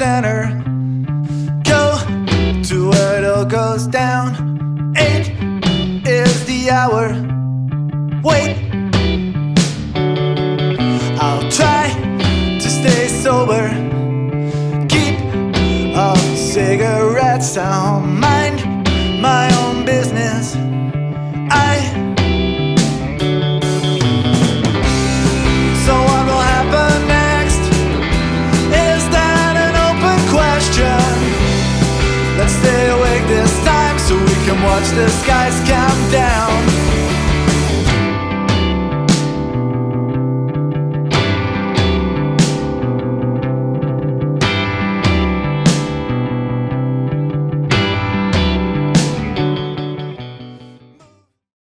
center. Go to where it all goes down. 8 is the hour. Wait, I'll try to stay sober. Keep all the cigarettes. I'll mind my own business. So what will happen next? Is that an open question? Let's stay awake this time so we can watch the skies count down.